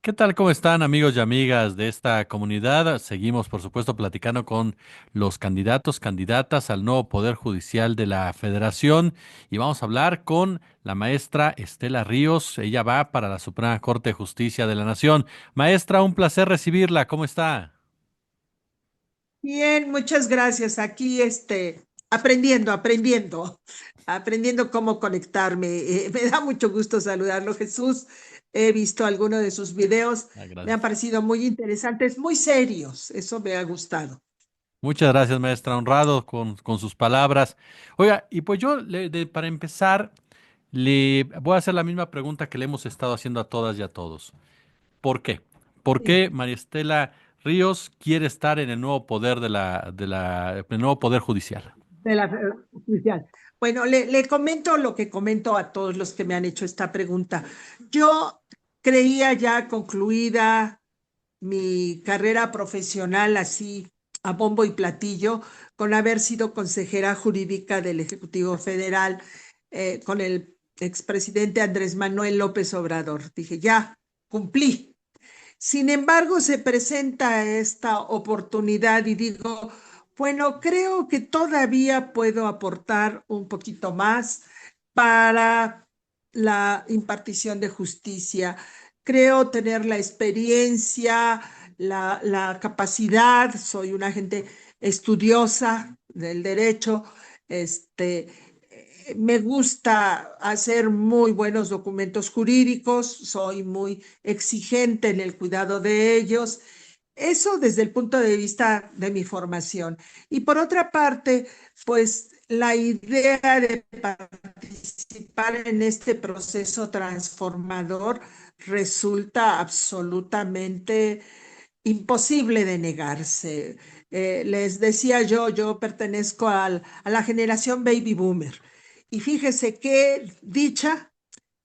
¿Qué tal? ¿Cómo están amigos y amigas de esta comunidad? Seguimos, por supuesto, platicando con los candidatos, candidatas al nuevo Poder Judicial de la Federación y vamos a hablar con la maestra Estela Ríos. Ella va para la Suprema Corte de Justicia de la Nación. Maestra, un placer recibirla. ¿Cómo está? Bien, muchas gracias. Aquí, aprendiendo cómo conectarme. Me da mucho gusto saludarlo, Jesús. He visto algunos de sus videos, Ah, me han gracias. parecido muy interesantes, muy serios. Eso me ha gustado. Muchas gracias, maestra. Honrado con sus palabras. Oiga, y pues yo, para empezar, le voy a hacer la misma pregunta que le hemos estado haciendo a todas y a todos. ¿Por qué? ¿Por Sí, qué María Estela Ríos quiere estar en el nuevo poder el nuevo poder judicial? de la oficial. Bueno, le comento lo que comento a todos los que me han hecho esta pregunta. Yo creía ya concluida mi carrera profesional así a bombo y platillo, con haber sido consejera jurídica del Ejecutivo Federal con el expresidente Andrés Manuel López Obrador. Dije, ya, cumplí. Sin embargo, se presenta esta oportunidad y digo, bueno, creo que todavía puedo aportar un poquito más para la impartición de justicia. Creo tener la experiencia, la capacidad, soy una gente estudiosa del derecho, este, me gusta hacer muy buenos documentos jurídicos, soy muy exigente en el cuidado de ellos. Eso desde el punto de vista de mi formación. Y por otra parte, pues la idea de participar en este proceso transformador resulta absolutamente imposible de negarse. Les decía yo pertenezco a la generación baby boomer. Y fíjese qué dicha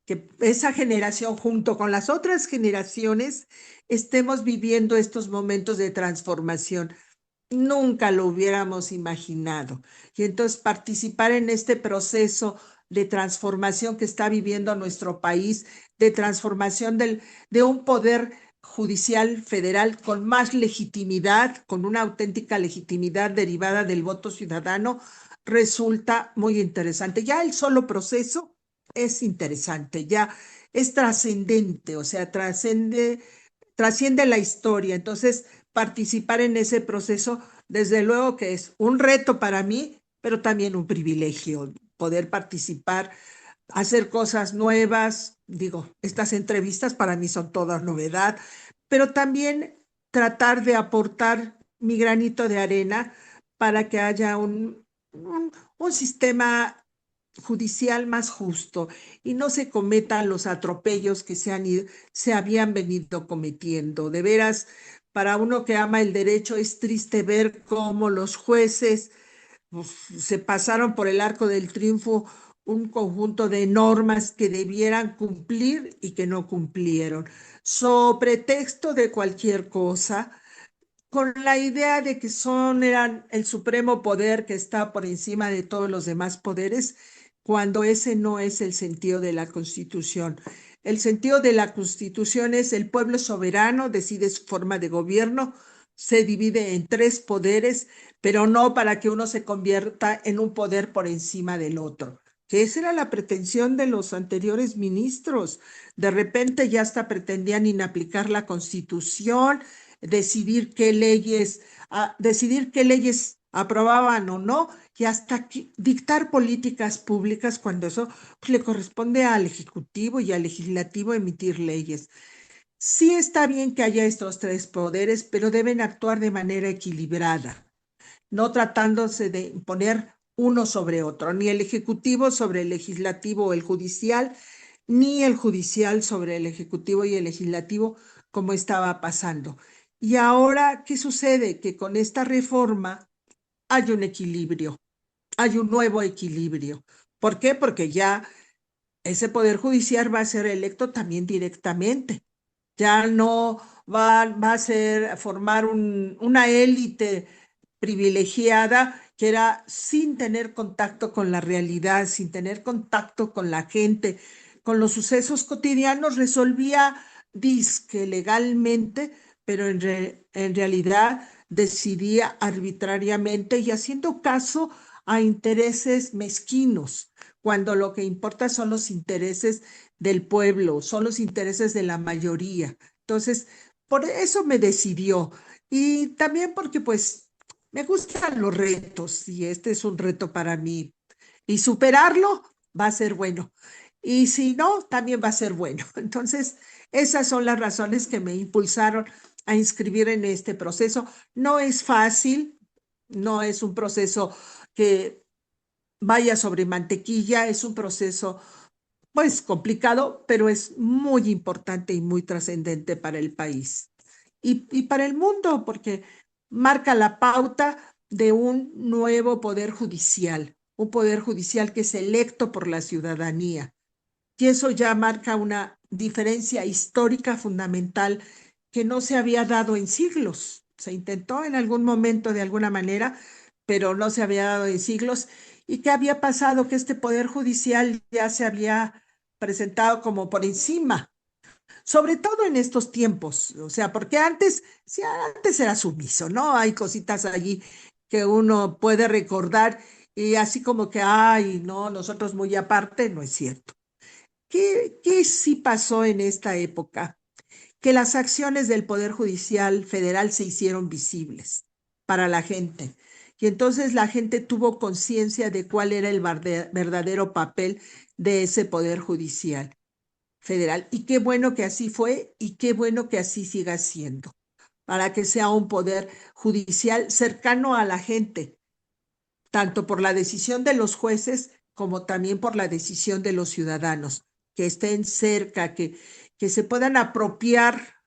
que esa generación junto con las otras generaciones estemos viviendo estos momentos de transformación. Nunca lo hubiéramos imaginado. Y entonces participar en este proceso de transformación que está viviendo nuestro país, de transformación de un poder judicial federal con más legitimidad, con una auténtica legitimidad derivada del voto ciudadano, resulta muy interesante. Ya el solo proceso es interesante, ya es trascendente, o sea, trasciende la historia. Entonces, participar en ese proceso, desde luego que es un reto para mí, pero también un privilegio poder participar, hacer cosas nuevas. Digo, estas entrevistas para mí son todas novedad, pero también tratar de aportar mi granito de arena para que haya un sistema judicial más justo y no se cometan los atropellos que se habían venido cometiendo. De veras, para uno que ama el derecho es triste ver cómo los jueces pues, se pasaron por el arco del triunfo un conjunto de normas que debieran cumplir y que no cumplieron, sobre pretexto de cualquier cosa, con la idea de que eran el supremo poder que está por encima de todos los demás poderes, cuando ese no es el sentido de la Constitución. El sentido de la Constitución es el pueblo soberano, decide su forma de gobierno, se divide en tres poderes, pero no para que uno se convierta en un poder por encima del otro. Que esa era la pretensión de los anteriores ministros. De repente ya hasta pretendían inaplicar la Constitución, decidir qué leyes aprobaban o no, y hasta dictar políticas públicas cuando eso pues, le corresponde al Ejecutivo y al Legislativo emitir leyes. Sí está bien que haya estos tres poderes, pero deben actuar de manera equilibrada, no tratándose de imponer uno sobre otro, ni el Ejecutivo sobre el Legislativo o el Judicial, ni el Judicial sobre el Ejecutivo y el Legislativo, como estaba pasando. Y ahora, ¿qué sucede? Que con esta reforma hay un equilibrio, hay un nuevo equilibrio. ¿Por qué? Porque ya ese poder judicial va a ser electo también directamente. Ya no va a ser formar una élite privilegiada que era sin tener contacto con la realidad, sin tener contacto con la gente, con los sucesos cotidianos, resolvía dizque legalmente, pero en realidad decidía arbitrariamente y haciendo caso a intereses mezquinos, cuando lo que importa son los intereses del pueblo, son los intereses de la mayoría. Entonces, por eso me decidió. Y también porque pues me gustan los retos y este es un reto para mí. Y superarlo va a ser bueno. Y si no, también va a ser bueno. Entonces, esas son las razones que me impulsaron a inscribir en este proceso. No es fácil, no es un proceso que vaya sobre mantequilla, es un proceso pues complicado, pero es muy importante y muy trascendente para el país y para el mundo, porque marca la pauta de un nuevo poder judicial, un poder judicial que es electo por la ciudadanía. Y eso ya marca una diferencia histórica fundamental que no se había dado en siglos. Se intentó en algún momento de alguna manera, pero no se había dado en siglos. ¿Y qué había pasado? Que este poder judicial ya se había presentado como por encima, sobre todo en estos tiempos, o sea, porque antes, sí, antes era sumiso, ¿no? Hay cositas allí que uno puede recordar y así como que, ay, no, nosotros muy aparte, no es cierto. ¿Qué sí pasó en esta época? Que las acciones del Poder Judicial Federal se hicieron visibles para la gente. Y entonces la gente tuvo conciencia de cuál era el verdadero papel de ese Poder Judicial Federal. Y qué bueno que así fue y qué bueno que así siga siendo, para que sea un Poder Judicial cercano a la gente, tanto por la decisión de los jueces como también por la decisión de los ciudadanos, que estén cerca, que se puedan apropiar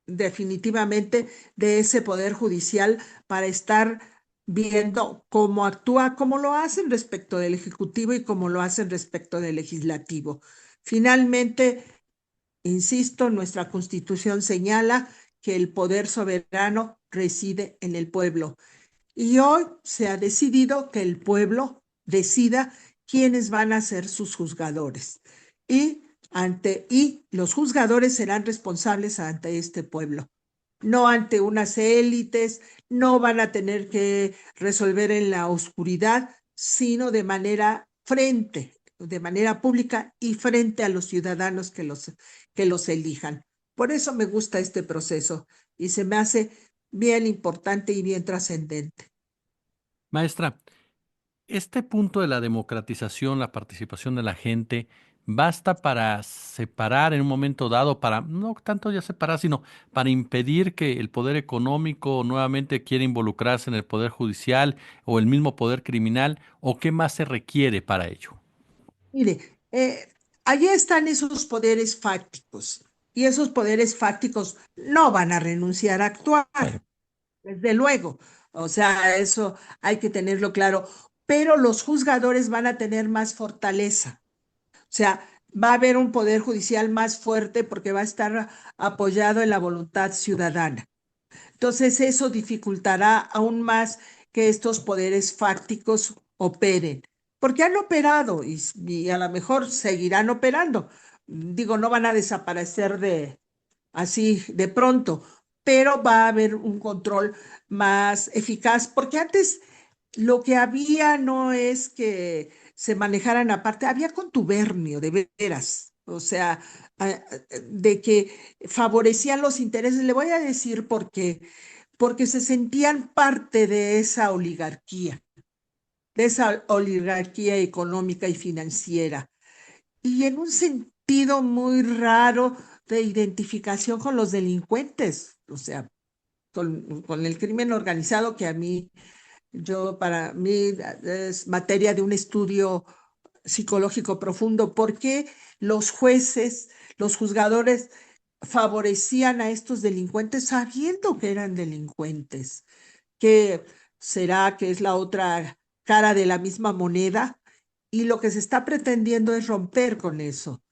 definitivamente de ese poder judicial para estar viendo cómo actúa, cómo lo hacen respecto del Ejecutivo y cómo lo hacen respecto del Legislativo. Finalmente, insisto, nuestra Constitución señala que el poder soberano reside en el pueblo y hoy se ha decidido que el pueblo decida quiénes van a ser sus juzgadores. Y los juzgadores serán responsables ante este pueblo, no ante unas élites, no van a tener que resolver en la oscuridad, sino de manera pública y frente a los ciudadanos que los elijan. Por eso me gusta este proceso y se me hace bien importante y bien trascendente. Maestra, este punto de la democratización, la participación de la gente, basta para separar en un momento dado, para no tanto ya separar, sino para impedir que el poder económico nuevamente quiera involucrarse en el poder judicial o el mismo poder criminal, o qué más se requiere para ello. Mire, allí están esos poderes fácticos y esos poderes fácticos no van a renunciar a actuar, desde luego. O sea, eso hay que tenerlo claro. Pero los juzgadores van a tener más fortaleza. O sea, va a haber un poder judicial más fuerte porque va a estar apoyado en la voluntad ciudadana. Entonces, eso dificultará aún más que estos poderes fácticos operen, porque han operado y a lo mejor seguirán operando. Digo, no van a desaparecer de así de pronto, pero va a haber un control más eficaz, porque antes lo que había no es que se manejaran aparte, había contubernio, de veras. O sea, de que favorecían los intereses. Le voy a decir por qué porque se sentían parte de esa oligarquía económica y financiera, y en un sentido muy raro de identificación con los delincuentes, o sea, con el crimen organizado que para mí es materia de un estudio psicológico profundo, porque los jueces, los juzgadores favorecían a estos delincuentes sabiendo que eran delincuentes. ¿Qué será que es la otra cara de la misma moneda? Y lo que se está pretendiendo es romper con eso,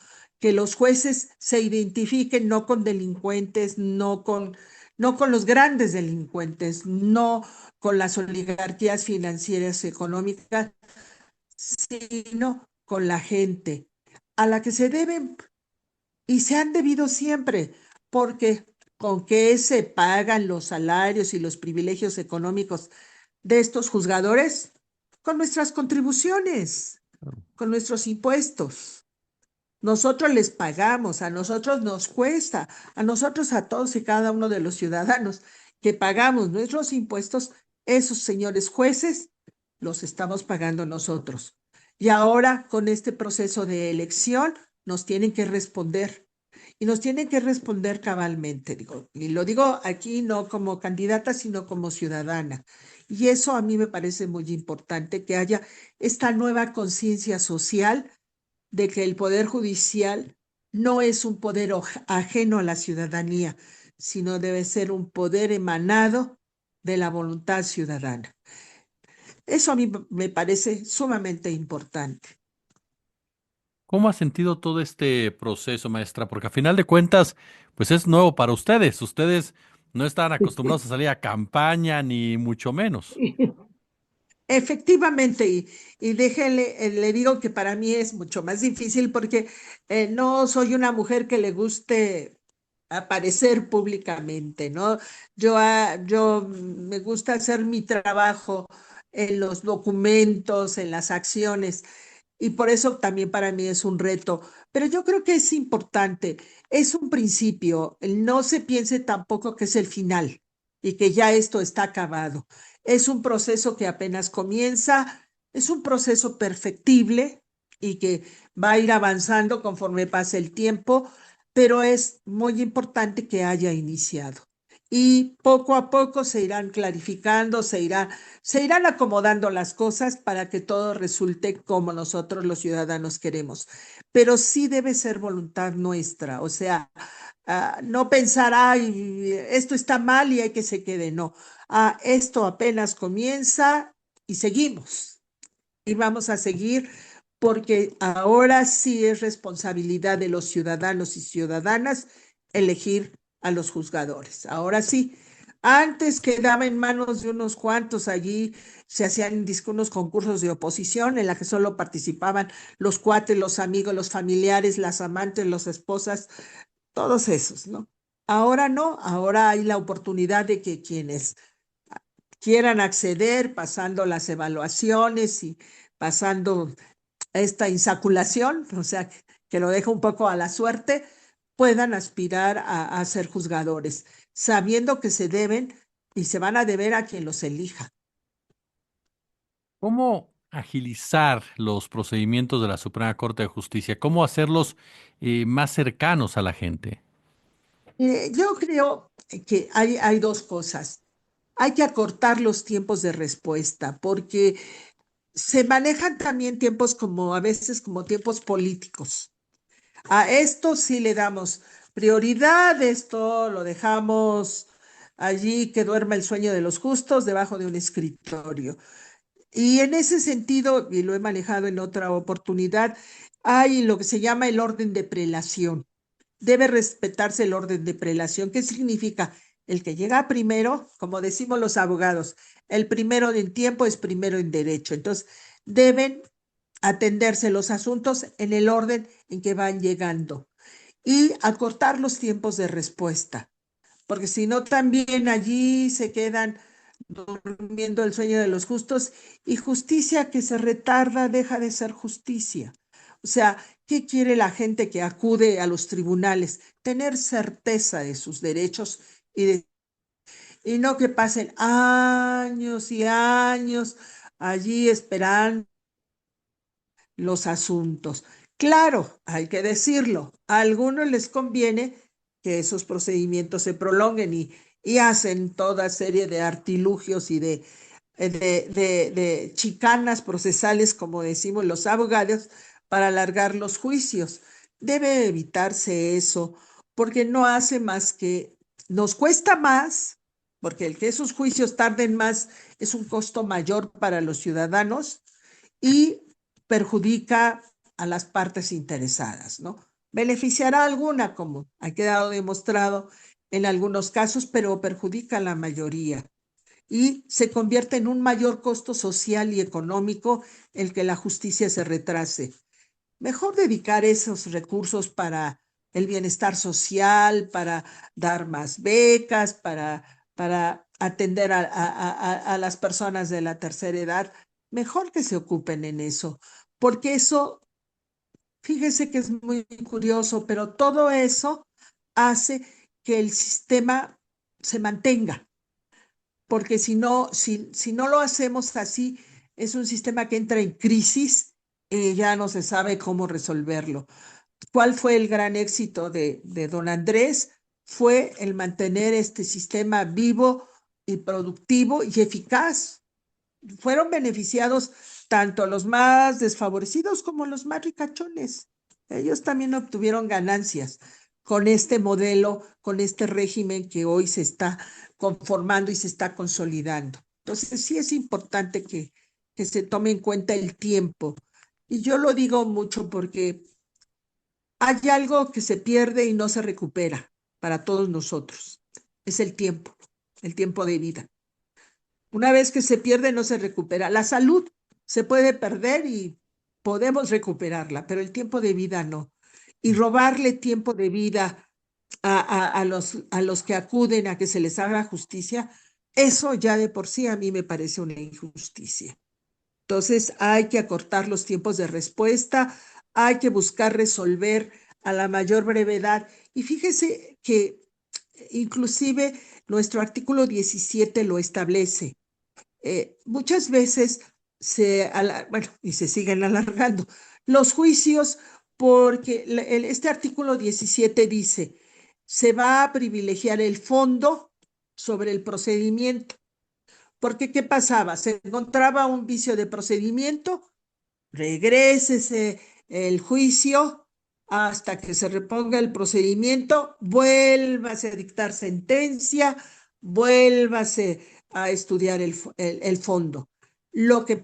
que los jueces se identifiquen no con delincuentes, no con los grandes delincuentes, no con las oligarquías financieras y económicas, sino con la gente a la que se deben y se han debido siempre, porque ¿con qué se pagan los salarios y los privilegios económicos de estos juzgadores? Con nuestras contribuciones, con nuestros impuestos. Nosotros les pagamos, a nosotros nos cuesta, a nosotros, a todos y cada uno de los ciudadanos que pagamos nuestros impuestos, esos señores jueces los estamos pagando nosotros. Y ahora con este proceso de elección nos tienen que responder y nos tienen que responder cabalmente, digo, y lo digo aquí no como candidata, sino como ciudadana. Y eso a mí me parece muy importante, que haya esta nueva conciencia social de que el Poder Judicial no es un poder ajeno a la ciudadanía, sino debe ser un poder emanado de la voluntad ciudadana. Eso a mí me parece sumamente importante. ¿Cómo ha sentido todo este proceso, maestra? Porque a final de cuentas, pues es nuevo para ustedes. Ustedes no están acostumbrados a salir a campaña, ni mucho menos. Efectivamente, y déjenle, le digo que para mí es mucho más difícil porque no soy una mujer que le guste aparecer públicamente, ¿no? Yo me gusta hacer mi trabajo en los documentos, en las acciones, y por eso también para mí es un reto. Pero yo creo que es importante, es un principio, no se piense tampoco que es el final y que ya esto está acabado. Es un proceso que apenas comienza, es un proceso perfectible y que va a ir avanzando conforme pase el tiempo, pero es muy importante que haya iniciado. Y poco a poco se irán clarificando, se irán acomodando las cosas para que todo resulte como nosotros los ciudadanos queremos. Pero sí debe ser voluntad nuestra, o sea, no pensar, ay, esto está mal y hay que se quede, no. Esto apenas comienza y seguimos. Y vamos a seguir porque ahora sí es responsabilidad de los ciudadanos y ciudadanas elegir a los juzgadores. Ahora sí, antes quedaba en manos de unos cuantos allí, se hacían unos concursos de oposición en la que solo participaban los cuates, los amigos, los familiares, las amantes, las esposas, todos esos, ¿no? Ahora no, ahora hay la oportunidad de que quienes quieran acceder, pasando las evaluaciones y pasando esta insaculación, o sea, que lo deja un poco a la suerte, puedan aspirar a ser juzgadores, sabiendo que se deben y se van a deber a quien los elija. ¿Cómo agilizar los procedimientos de la Suprema Corte de Justicia? ¿Cómo hacerlos más cercanos a la gente? Yo creo que hay dos cosas. Hay que acortar los tiempos de respuesta, porque se manejan también tiempos como a veces como tiempos políticos. A esto sí le damos prioridad, esto lo dejamos allí que duerma el sueño de los justos debajo de un escritorio. Y en ese sentido, y lo he manejado en otra oportunidad, hay lo que se llama el orden de prelación. Debe respetarse el orden de prelación. ¿Qué significa? El que llega primero, como decimos los abogados, el primero en tiempo es primero en derecho. Entonces, deben atenderse los asuntos en el orden en que van llegando y acortar los tiempos de respuesta, porque si no también allí se quedan durmiendo el sueño de los justos y justicia que se retarda deja de ser justicia. O sea, ¿qué quiere la gente que acude a los tribunales? Tener certeza de sus derechos y no que pasen años y años allí esperando los asuntos. Claro, hay que decirlo, a algunos les conviene que esos procedimientos se prolonguen y hacen toda serie de artilugios y de chicanas procesales, como decimos los abogados, para alargar los juicios. Debe evitarse eso, porque no hace más que nos cuesta más, porque el que esos juicios tarden más es un costo mayor para los ciudadanos y perjudica a las partes interesadas, ¿no? Beneficiará a alguna, como ha quedado demostrado en algunos casos, pero perjudica a la mayoría y se convierte en un mayor costo social y económico el que la justicia se retrase. Mejor dedicar esos recursos para el bienestar social, para dar más becas, para atender a las personas de la tercera edad. Mejor que se ocupen en eso, porque eso, fíjese que es muy curioso, pero todo eso hace que el sistema se mantenga, porque si no lo hacemos así, es un sistema que entra en crisis y ya no se sabe cómo resolverlo. ¿Cuál fue el gran éxito de don Andrés? Fue el mantener este sistema vivo y productivo y eficaz. Fueron beneficiados tanto los más desfavorecidos como los más ricachones. Ellos también obtuvieron ganancias con este modelo, con este régimen que hoy se está conformando y se está consolidando. Entonces, sí es importante que se tome en cuenta el tiempo. Y yo lo digo mucho porque hay algo que se pierde y no se recupera para todos nosotros. Es el tiempo de vida. Una vez que se pierde, no se recupera. La salud se puede perder y podemos recuperarla, pero el tiempo de vida no. Y robarle tiempo de vida a los que acuden a que se les haga justicia, eso ya de por sí a mí me parece una injusticia. Entonces hay que acortar los tiempos de respuesta, hay que buscar resolver a la mayor brevedad. Y fíjese que inclusive nuestro artículo 17 lo establece. Muchas veces bueno, y se siguen alargando los juicios porque este artículo 17 dice, se va a privilegiar el fondo sobre el procedimiento. Porque, ¿qué pasaba? Se encontraba un vicio de procedimiento, regrésese el juicio hasta que se reponga el procedimiento, vuélvase a dictar sentencia, vuélvase a estudiar el fondo. Lo que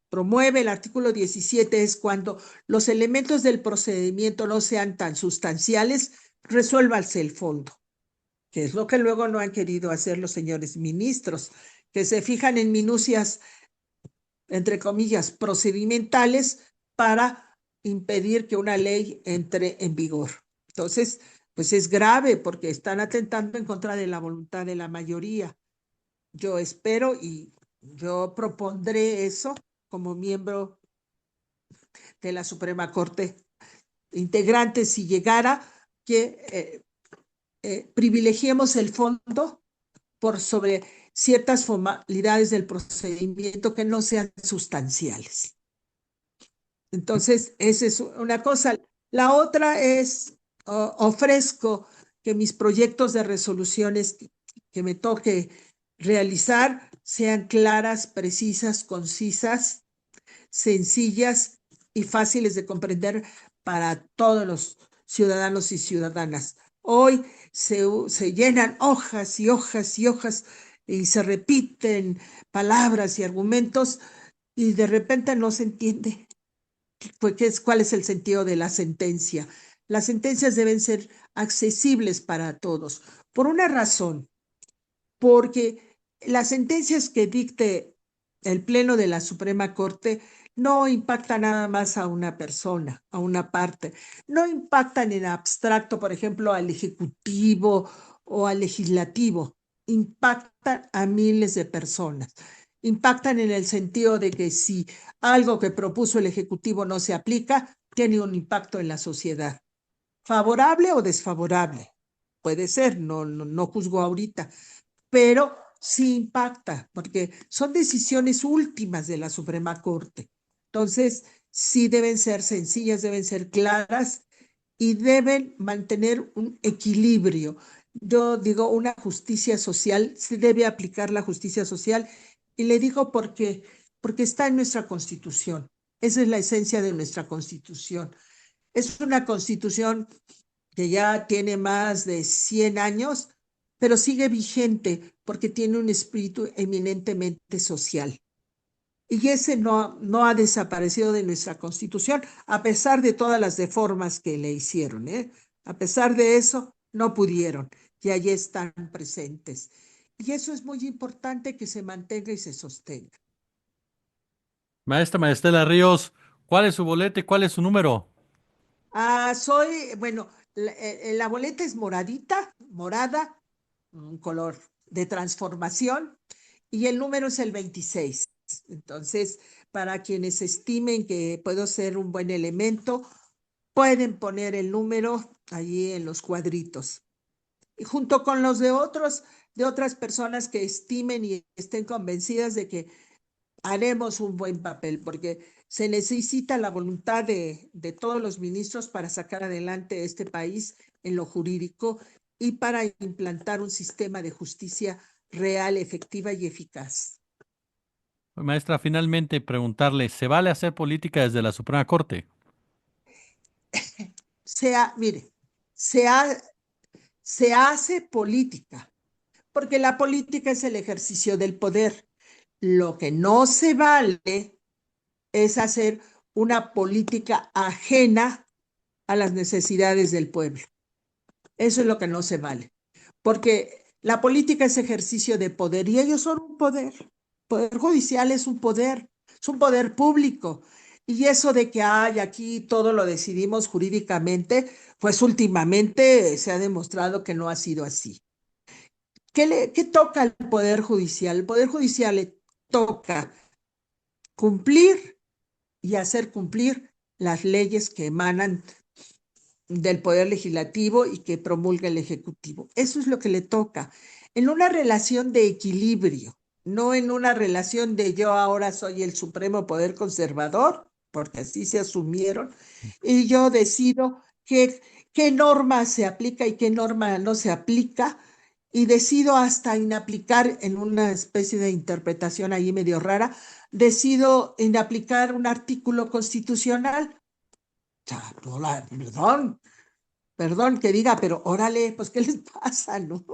promueve el artículo 17 es cuando los elementos del procedimiento no sean tan sustanciales, resuélvase el fondo, que es lo que luego no han querido hacer los señores ministros, que se fijan en minucias, entre comillas, procedimentales para impedir que una ley entre en vigor. Entonces, pues es grave porque están atentando en contra de la voluntad de la mayoría. Yo espero y yo propondré eso como miembro de la Suprema Corte integrante si llegara que privilegiemos el fondo por sobre ciertas formalidades del procedimiento que no sean sustanciales. Entonces, esa es una cosa. La otra es, ofrezco que mis proyectos de resoluciones que me toque realizar sean claras, precisas, concisas, sencillas y fáciles de comprender para todos los ciudadanos y ciudadanas. Hoy se llenan hojas y hojas y hojas y se repiten palabras y argumentos y de repente no se entiende pues, cuál es el sentido de la sentencia. Las sentencias deben ser accesibles para todos, por una razón, porque las sentencias que dicte el Pleno de la Suprema Corte no impactan nada más a una persona, a una parte, no impactan en abstracto, por ejemplo, al Ejecutivo o al Legislativo, impactan a miles de personas. Impactan en el sentido de que si algo que propuso el Ejecutivo no se aplica, tiene un impacto en la sociedad, favorable o desfavorable. Puede ser, no juzgo ahorita, pero sí impacta, porque son decisiones últimas de la Suprema Corte. Entonces, sí deben ser sencillas, deben ser claras y deben mantener un equilibrio. Yo digo, una justicia social, se debe aplicar la justicia social y le digo porque está en nuestra Constitución. Esa es la esencia de nuestra Constitución. Es una Constitución que ya tiene más de 100 años, pero sigue vigente porque tiene un espíritu eminentemente social. Y ese no ha desaparecido de nuestra Constitución, a pesar de todas las reformas que le hicieron, ¿eh? A pesar de eso, no pudieron y allí están presentes. Y eso es muy importante que se mantenga y se sostenga. Maestra Maristela Ríos, ¿cuál es su boleta y cuál es su número? Bueno, La boleta es moradita, morada, un color de transformación, y el número es el 26. Entonces, para quienes estimen que puedo ser un buen elemento, pueden poner el número allí en los cuadritos. Y junto con los de otras personas que estimen y estén convencidas de que haremos un buen papel, porque se necesita la voluntad de todos los ministros para sacar adelante este país en lo jurídico y para implantar un sistema de justicia real, efectiva y eficaz. Maestra, finalmente preguntarle, ¿se vale hacer política desde la Suprema Corte? Mire, se, ha, se hace política, porque la política es el ejercicio del poder. Lo que no se vale es hacer una política ajena a las necesidades del pueblo. Eso es lo que no se vale, porque la política es ejercicio de poder y ellos son un poder. El poder judicial es un poder público. Y eso de que hay aquí todo lo decidimos jurídicamente, pues últimamente se ha demostrado que no ha sido así. ¿Qué toca al Poder Judicial? El Poder Judicial le toca cumplir y hacer cumplir las leyes que emanan del Poder Legislativo y que promulga el Ejecutivo. Eso es lo que le toca. En una relación de equilibrio, no en una relación de yo ahora soy el supremo poder conservador, porque así se asumieron, y yo decido qué norma se aplica y qué norma no se aplica, y decido hasta inaplicar en una especie de interpretación ahí medio rara, decido inaplicar un artículo constitucional. O sea, no perdón que diga, pero órale, pues, ¿qué les pasa, no?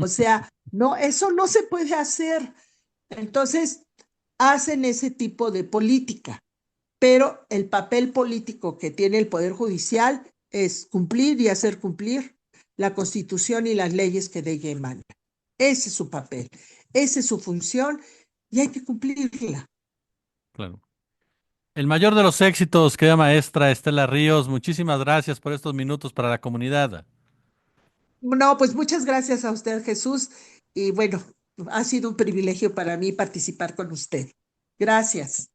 O sea, no, eso no se puede hacer. Entonces, hacen ese tipo de política, pero el papel político que tiene el Poder Judicial es cumplir y hacer cumplir la Constitución y las leyes que de ella emanan. Ese es su papel, esa es su función y hay que cumplirla. Claro. El mayor de los éxitos, querida maestra Estela Ríos, muchísimas gracias por estos minutos para la comunidad. No, pues muchas gracias a usted, Jesús, y bueno, ha sido un privilegio para mí participar con usted. Gracias.